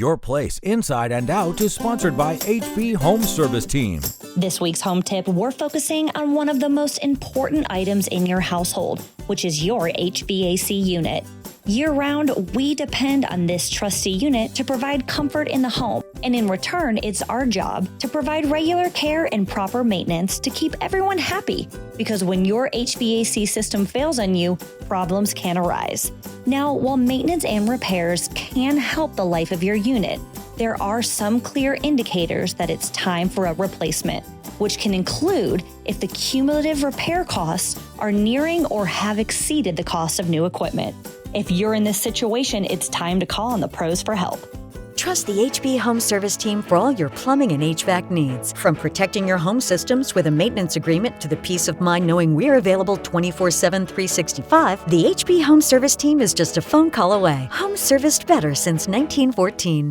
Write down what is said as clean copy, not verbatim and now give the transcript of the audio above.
Your Place Inside and Out is sponsored by HP Home Service Team. This week's home tip, we're focusing on one of the most important items in your household, which is your HVAC unit. Year-round, we depend on this trusty unit to provide comfort in the home, and in return, it's our job to provide regular care and proper maintenance to keep everyone happy, because when your HVAC system fails on you, problems can arise. Now, while maintenance and repairs can help the life of your unit, there are some clear indicators that it's time for a replacement, which can include if the cumulative repair costs are nearing or have exceeded the cost of new equipment. If you're in this situation, it's time to call on the pros for help. Trust the HP Home Service Team for all your plumbing and HVAC needs. From protecting your home systems with a maintenance agreement to the peace of mind knowing we're available 24/7, 365, the HP Home Service Team is just a phone call away. Home serviced better since 1914.